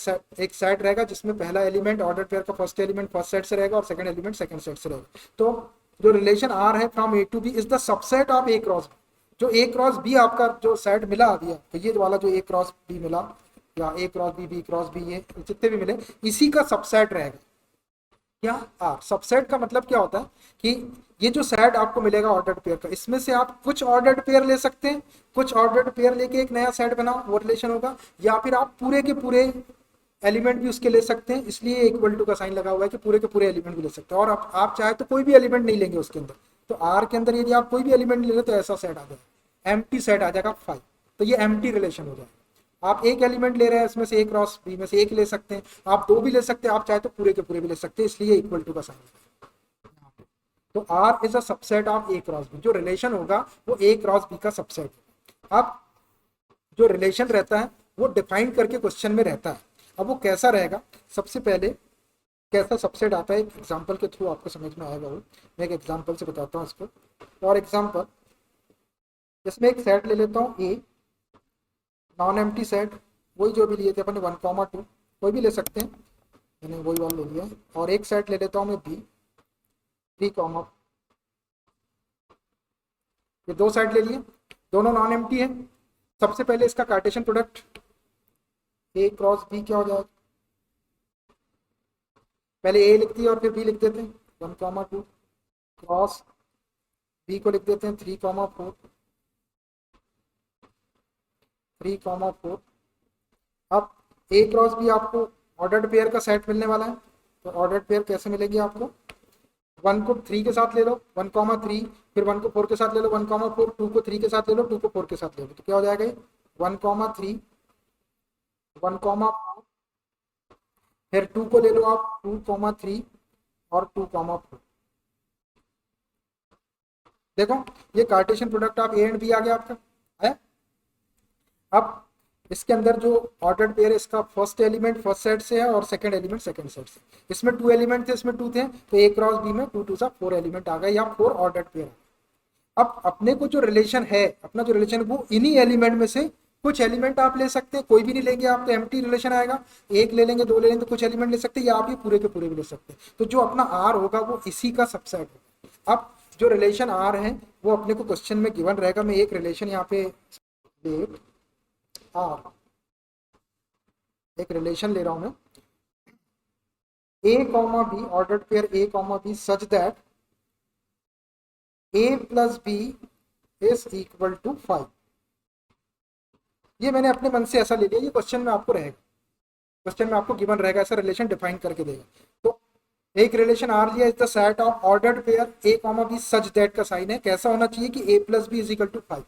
Speaker 1: सेट रहेगा जिसमें पहला एलिमेंट ऑर्डर्ड पेयर का फर्स्ट एलिमेंट फर्स्ट सेट से रहेगा और सेकंड एलिमेंट सेकंड सेट से रहेगा। तो जो रिलेशन आर है from a to b is the subset of A cross b. जो ए क्रॉस बी आपका जो सेट मिला अभी, तो ये वाला जो ए क्रॉस बी मिला या a cross B cross B, ये जितने भी मिले इसी का सबसेट रहेगा। क्या आर, सबसेट का मतलब क्या होता है कि ये जो सेट आपको मिलेगा ऑर्डर्ड पेयर का, इसमें से आप कुछ ऑर्डर्ड पेयर ले सकते हैं, कुछ ऑर्डर्ड पेयर लेके एक नया सेट बनाओ, वो रिलेशन होगा, या फिर आप पूरे के पूरे एलिमेंट भी उसके ले सकते हैं, इसलिए इक्वल टू का साइन लगा हुआ है कि पूरे के पूरे एलिमेंट भी ले सकते हैं। और आप चाहे तो कोई भी एलिमेंट नहीं लेंगे उसके अंदर, तो आर के अंदर यदि आप कोई भी एलिमेंट ले रहे तो ऐसा सेट आ जाएगा, एम्प्टी सेट आ जाएगा 5, तो ये एम्प्टी रिलेशन हो जाएगा। आप एक एलिमेंट ले रहे हैं, इसमें से ए क्रॉस बी में से एक ले सकते हैं, आप दो भी ले सकते हैं, आप चाहे तो पूरे के पूरे भी ले सकते हैं, इसलिए इक्वल टू का साइन। तो R is a subset of A cross b, जो रिलेशन होगा वो ए क्रॉस बी का सबसेट। अब जो रिलेशन रहता है वो डिफाइन करके क्वेश्चन में रहता है। अब वो कैसा रहेगा, सबसे पहले कैसा सबसेट आता है, एक एग्जांपल के थ्रू आपको समझ में आएगा वो। मैं एक एग्जांपल से बताता हूँ इसको। फॉर एग्जांपल, इसमें एक सेट ले लेता हूँ ए, नॉन एम्प्टी सेट, वही जो भी लिए थे अपने 1, 2, कोई भी ले सकते हैं, मैंने वही वाला ले लिया है। और एक सेट ले लेता हूँ मैं बी, 3, ये दो सेट ले लिए, दोनों नॉन एम्प्टी है। सबसे पहले इसका Cartesian product a cross b क्या हो जाएगा, पहले ए लिख दिया और फिर बी लिख देते हैं, 1, 2 क्रॉस बी को लिख देते हैं 3, 4, 3, 4। अब ए क्रॉस बी आपको ऑर्डर्ड पेयर का सेट मिलने वाला है। तो ऑर्डर्ड पेयर कैसे मिलेगी आपको, 1 को 3 के साथ ले लो, 1, 3, फिर 1 को 4 के साथ ले लो, 1, 4, 2 को 3 के साथ ले लो, 2 को 4 के साथ ले लो, तो क्या हो जाएगा ये 1, 3, 1, 4, फिर 2 को ले लो आप 2, 3 और 2, 4। देखो ये कार्टेशियन प्रोडक्ट आप ए एंड बी आ गया आपका है। अब इसके अंदर जो ऑर्डर्ड पेयर है, इसका फर्स्ट एलिमेंट फर्स्ट सेट से है और सेकंड एलिमेंट सेकंड सेट से। इसमें 2 एलिमेंट थे, इसमें 2 थे, तो ए क्रॉस बी में 2, 2 सा 4 एलिमेंट आ गए, या 4 ऑर्डर्ड पेयर। अब अपने को जो रिलेशन है, अपना जो रिलेशन वो इन्हीं एलिमेंट में से कुछ एलिमेंट आप ले सकते हैं, कोई भी नहीं लेंगे आप तो एम्प्टी रिलेशन आएगा। एक ले लेंगे, दो ले लेंगे तो कुछ एलिमेंट ले सकते हैं, या आप ये पूरे के पूरे भी ले सकते हैं। तो जो अपना आर होगा वो इसी का सबसेट होगा। अब जो रिलेशन आर है वो अपने को क्वेश्चन में गिवन रहेगा। मैं एक रिलेशन यहाँ पे डेट आर, एक रिलेशन ले रहा हूं मैं, a comma b, ordered pair A comma B such that A plus B is equal to 5। ये मैंने अपने मन से ऐसा ले लिया, ये क्वेश्चन में आपको रहेगा, क्वेश्चन में आपको गिवन रहेगा, ऐसा रिलेशन डिफाइन करके देगा। तो एक रिलेशन आर लिया, is the set of ordered pair A comma B such that का साइन है कैसा होना चाहिए कि ए plus B is equal to 5।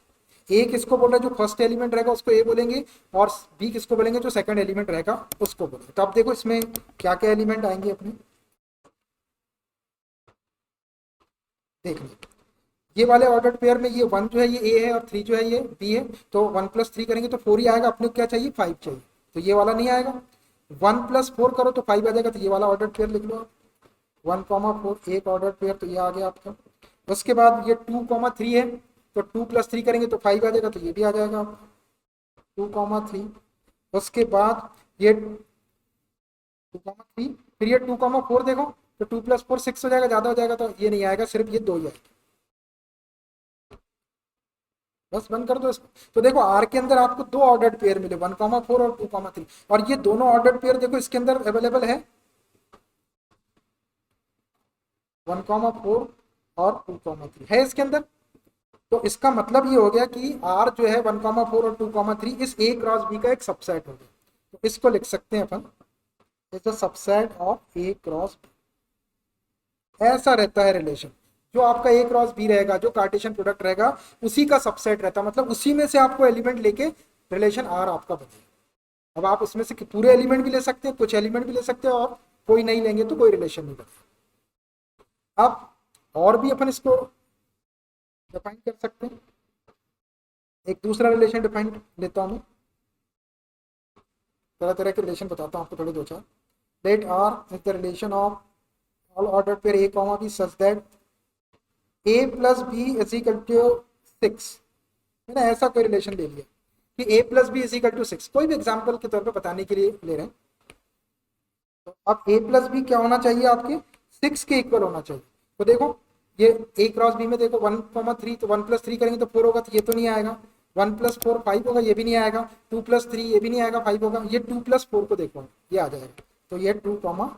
Speaker 1: A किसको बोल रहा है, जो फर्स्ट एलिमेंट रहेगा उसको ए बोलेंगे, और बी किसको बोलेंगे, जो सेकंड एलिमेंट रहेगा उसको बोलेंगे। तो अब देखो इसमें क्या क्या एलिमेंट आएंगे अपने, देख लीजिए। ये वाले ऑर्डर्ड पेयर में ये 1 जो है ये ए है और 3 जो है ये बी है, तो 1 + 3 करेंगे तो 4 ही आएगा। अपने को क्या चाहिए, 5 चाहिए, तो ये वाला नहीं आएगा। 1 + 4 करो तो 5 आ जाएगा, तो ये वाला ऑर्डर्ड पेयर लिख लो आप, 1, 4 एक ऑर्डर पेयर, तो ये आ गया आपका। उसके बाद ये 2, 3 है, तो 2 + 3 करेंगे तो 5 आ जाएगा, तो ये भी आ जाएगा आपका 2, 3। उसके बाद ये 2, 3, फिर ये 2, 4 देखो, तो 2 + 4 6 हो जाएगा, ज्यादा हो जाएगा, तो ये नहीं आएगा, सिर्फ ये 2 ही आएगा। बस बंद कर दो इसको। तो देखो आर के अंदर आपको दो ऑर्डर्ड पेयर मिले, 1, 4 और 2, 3, और ये दोनों ऑर्डर्ड पेयर देखो इसके अंदर अवेलेबल है, 1, 4 और 2, 3 है इसके अंदर। तो इसका मतलब ये हो गया कि आर जो है 1, 4 और 2, 3 इस ए क्रॉस बी का एक सबसेट हो गया। तो इसको लिख सकते हैं अपन, is the subset of A cross B. ऐसा रहता है रिलेशन, जो आपका ए क्रॉस बी रहेगा, जो कार्टेशियन प्रोडक्ट रहेगा उसी का सबसेट रहता है, मतलब उसी में से आपको एलिमेंट लेके रिलेशन आर आपका बनेगा। अब आप उसमें से पूरे एलिमेंट भी ले सकते हैं, कुछ एलिमेंट भी ले सकते हैं, और कोई नहीं लेंगे तो कोई रिलेशन नहीं बनेगा। अब और भी अपन इसको डिफाइन कर सकते हैं, एक दूसरा रिलेशन डिफाइन लेता हूं मैं, तरह तरह के रिलेशन बताता हूं आपको, थोड़े दो चार। Let R is the relation of all order pair A comma B such that A plus B is equal to 6। मैंने ऐसा कोई रिलेशन ले लिया कि ए plus B is equal to 6, कोई भी एग्जाम्पल के तौर पे बताने के लिए ले रहे हैं। तो अब ए प्लस बी क्या होना चाहिए आपके, 6 के इक्वल होना चाहिए। तो देखो ये ए क्रॉस बी में देखो 1, 3, तो 1 + 3 करेंगे तो 4 होगा, तो ये तो नहीं आएगा। 1 + 4 5 होगा, ये भी नहीं आएगा। 2 + 3 ये भी नहीं आएगा, 5 होगा। ये 2 + 4 को देखो, ये आ जाएगा, तो ये 2, 4।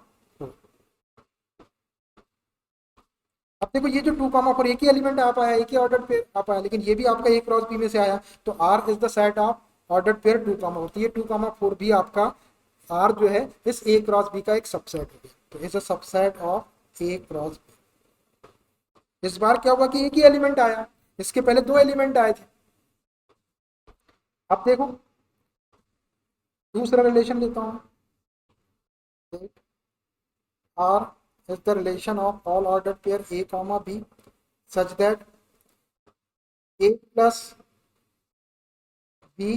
Speaker 1: अब देखो ये जो 2, 4 एक ही एलिमेंट आ पाया, एक ही ऑर्डर पे आ पाया, लेकिन ये भी आपका ए क्रॉस बी में से आया, तो R is the set of order pair 2, 4। तो ये 2, 4 भी आपका आर जो है इस ए क्रॉस बी का एक सबसेट हो गया, तो is a subset of A cross b. इस बार क्या हुआ कि एक ही एलिमेंट आया, इसके पहले दो एलिमेंट आए थे। अब देखो दूसरा रिलेशन लेता हूं, R is the relation of all order pair A comma B such that A plus B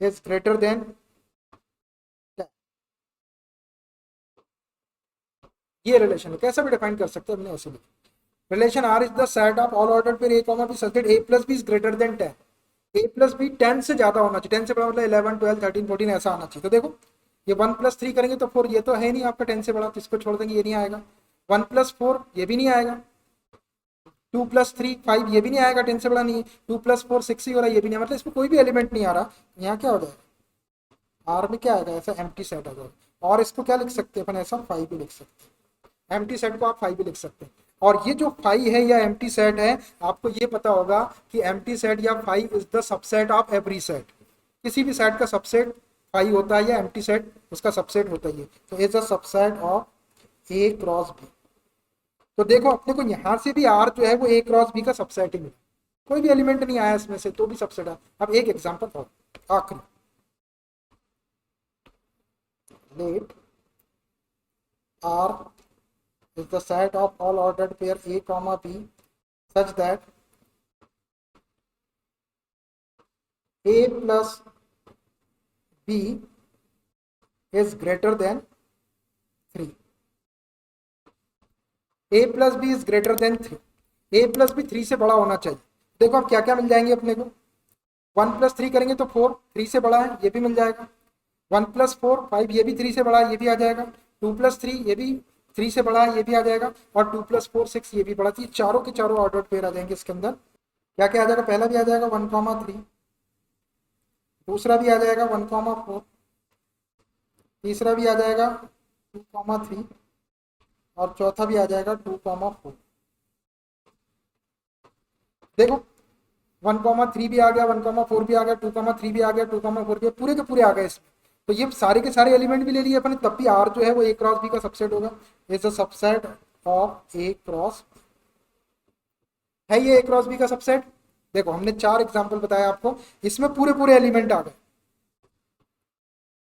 Speaker 1: is greater than, ये रिलेशन है, कैसा भी डिफाइन कर सकते हैं हमने ऐसे भी। Relation R is the set of all ordered pair A comma B such that A plus B is greater than 10। A plus b 10 से ज्यादा होना चाहिए, 10 से बड़ा मतलब 11 12 13 14 ऐसा आना चाहिए। तो देखो ये 1+3 करेंगे तो 4, ये तो है नहीं आपका 10 से बड़ा, तो इसको छोड़ देंगे, ये नहीं आएगा। 1+4 ये भी नहीं आएगा। 2+3 5 ये भी नहीं आएगा, 10 से बड़ा नहीं है। 2+4 6 ही हो रहा है, ये भी नहीं, मतलब इसमें कोई भी एलिमेंट नहीं आ रहा। यहाँ क्या हो जाएगा, आर में क्या आएगा, ऐसा एम्प्टी सेट आ जाएगा। और इसको क्या लिख सकते हैं अपन, ऐसा 5 भी लिख सकते हैं, एम्प्टी सेट को आप 5 भी लिख सकते हैं। और ये जो 5 है या एम्प्टी सेट है, आपको ये पता होगा कि एम्प्टी सेट या 5 is the subset of every set. किसी भी सेट का सबसेट 5 होता है या एम्प्टी सेट उसका सबसेट होता है। तो is a subset of A cross b. तो देखो अपने को यहाँ से भी आर जो है वो ए क्रॉस बी का सबसेट ही मिला, कोई भी एलिमेंट नहीं आया इसमें से तो भी सबसेट है। अब एक एग्जांपल और आखिरी, let R is the set of all ordered pair A comma B such that A plus B is greater than 3। A plus B is greater than 3। A plus B 3 से बड़ा होना चाहिए। देखो अब क्या क्या मिल जाएंगे अपने को, 1+3 करेंगे तो 4 3 से बड़ा है, ये भी मिल जाएगा। 1+4 5 ये भी 3 से बड़ा है, ये भी आ जाएगा। 2+3 ये भी 3 से बड़ा है, ये भी आ जाएगा। और 2+4 6 ये भी बड़ा, ये चारों के चारों ऑर्डर्ड पेयर आ जाएंगे इसके अंदर। क्या क्या आ जाएगा, पहला भी आ जाएगा 1,3, दूसरा भी आ जाएगा 1,4, तीसरा भी आ जाएगा 2,3 और चौथा भी आ जाएगा 2,4। देखो 1,3 भी आ गया, 1,4 भी आ गया, 2,3 भी आ गया, 2,4 भी, पूरे के पूरे आ गए इसमें। तो ये सारे के सारे एलिमेंट भी ले लिए अपने, तब भी आर जो है वो ए क्रॉस बी का सबसेट होगा। Is a subset of A cross, है ये ए क्रॉस बी का सबसेट। देखो हमने 4 एग्जांपल बताया आपको, इसमें पूरे पूरे एलिमेंट आ गए,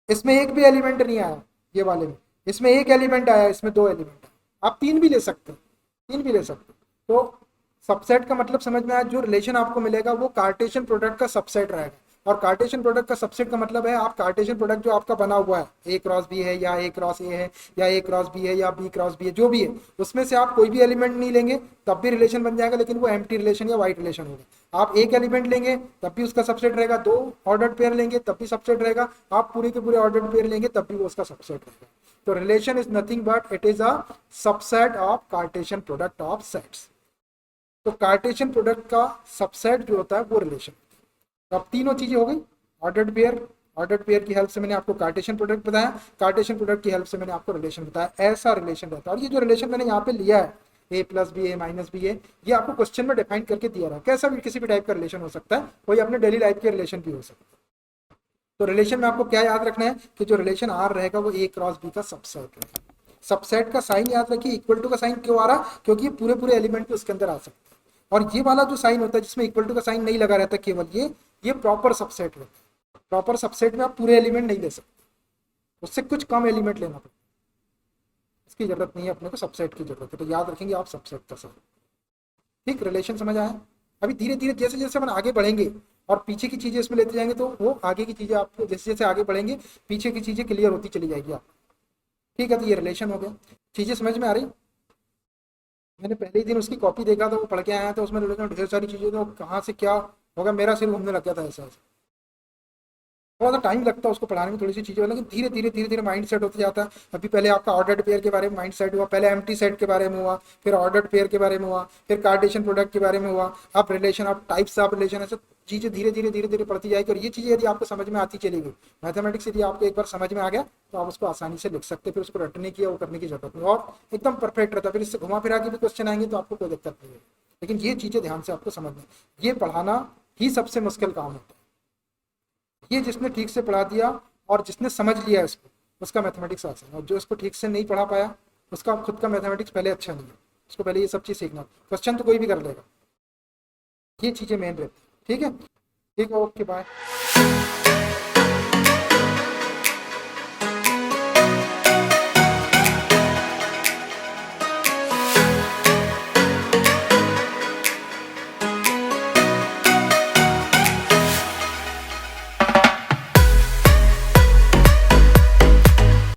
Speaker 1: इसमें एक भी एलिमेंट नहीं आया ये वाले में, इसमें एक एलिमेंट आया, इसमें 2 एलिमेंट आया। आप 3 भी ले सकते हैं, 3 भी ले सकते हैं। तो सबसेट का मतलब समझ में आया, जो रिलेशन आपको मिलेगा वो कार्टेशियन प्रोडक्ट का सबसेट रहेगा। और कार्टेशियन प्रोडक्ट का सबसेट का मतलब है आप कार्टेशियन प्रोडक्ट जो आपका बना हुआ है, ए क्रॉस बी है या ए क्रॉस ए है या ए क्रॉस बी है या बी क्रॉस बी है, जो भी है उसमें से आप कोई भी एलिमेंट नहीं लेंगे तब भी रिलेशन बन जाएगा, लेकिन वो एम्प्टी रिलेशन या वाइट रिलेशन होगा। आप एक एलिमेंट लेंगे तब भी उसका सबसेट रहेगा, 2 ऑर्डर्ड पेयर लेंगे तब भी सबसेट रहेगा, आप पूरे के पूरे ऑर्डर्ड पेयर लेंगे तब भी वो उसका सबसेट रहेगा। तो relation is nothing but it is a subset of Cartesian product of sets. तो कार्टेशियन प्रोडक्ट का सबसेट जो होता है वो रिलेशन। तो अब तीनों चीजें हो गई, ऑर्डर्ड पेयर, ऑर्डर्ड पेयर की हेल्प से मैंने आपको कार्टेशियन प्रोडक्ट बताया, कार्टेशियन प्रोडक्ट की हेल्प से मैंने आपको रिलेशन बताया, ऐसा रिलेशन रहता है। और ये जो रिलेशन मैंने यहाँ पे लिया है ए प्लस बी ए माइनस बी ए, ये आपको क्वेश्चन में डिफाइन करके दिया रहा है, कैसा भी किसी भी टाइप का रिलेशन हो सकता है, कोई अपने डेली लाइफ के रिलेशन भी हो सकता है। तो रिलेशन में आपको क्या याद रखना है कि जो रिलेशन आर रहेगा वो ए क्रॉस बी का सबसेट रहेगा। सबसेट का साइन याद रखिए, इक्वल टू का साइन क्यों आ रहा, क्योंकि ये पूरे पूरे एलिमेंट उसके अंदर आ सकते हैं। और ये वाला जो साइन होता है जिसमें इक्वल टू का साइन नहीं लगा रहता, केवल ये प्रॉपर सबसेट रहता है। प्रॉपर सबसेट में आप पूरे एलिमेंट नहीं ले सकते, उससे कुछ कम एलिमेंट लेना पड़ता है, इसकी जरूरत नहीं है अपने को, सबसेट की जरूरत है। तो याद रखेंगे आप सबसेट का साइन। ठीक, रिलेशन समझ आया। अभी धीरे धीरे जैसे जैसे अपन आगे बढ़ेंगे और पीछे की चीजें इसमें लेते जाएंगे, तो वो आगे की चीजें आपको जैसे जैसे आगे बढ़ेंगे पीछे की चीजें क्लियर होती चली जाएगी आप। ठीक है, तो ये रिलेशन हो गया। चीजें समझ में आ रही। मैंने पहले ही दिन उसकी कॉपी देखा था, वो पढ़ के आया था, उसमें ढेर सारी चीजें, तो कहाँ से क्या होगा मेरा सिर घूमने लग गया था ऐसा ऐसा। थोड़ा सा टाइम लगता है उसको पढ़ाने में, थोड़ी सी चीज़ें, लेकिन धीरे धीरे धीरे धीरे माइंड सेट होता जाता है। अभी पहले आपका ऑर्डर्ड पेयर के बारे में माइंड सेट हुआ, पहले एम्प्टी सेट के बारे में हुआ, फिर ऑर्डर्ड पेयर के बारे में हुआ, फिर कार्टेशियन प्रोडक्ट के बारे में हुआ, अब रिलेशन, अब टाइप्स ऑफ रिलेशन, ऐसे चीज़ें धीरे धीरे धीरे धीरे पढ़ती जाएगी। और ये चीज़ें यदि आपको समझ में आती चलेगी, मैथमेटिक्स यदि आपको एक बार समझ में आ गया तो आप उसको आसानी से लिख सकते, फिर उसको रटने की वो करने की जरूरत नहीं, और एकदम परफेक्ट रहता है। फिर इससे घुमा फिरा के भी क्वेश्चन आएंगे तो आपको कोई दिक्कत नहीं है। लेकिन ये चीज़ें ध्यान से आपको समझना, ये पढ़ाना ही सबसे मुश्किल काम होता है। ये जिसने ठीक से पढ़ा दिया और जिसने समझ लिया इसको, उसका मैथमेटिक्स आसान है। और जो इसको ठीक से नहीं पढ़ा पाया उसका खुद का मैथमेटिक्स पहले अच्छा नहीं है, उसको पहले ये सब चीज़ सीखना। क्वेश्चन तो कोई भी कर लेगा, ये चीज़ें मेन रहती है। ठीक है, ठीक है, ओके बाय।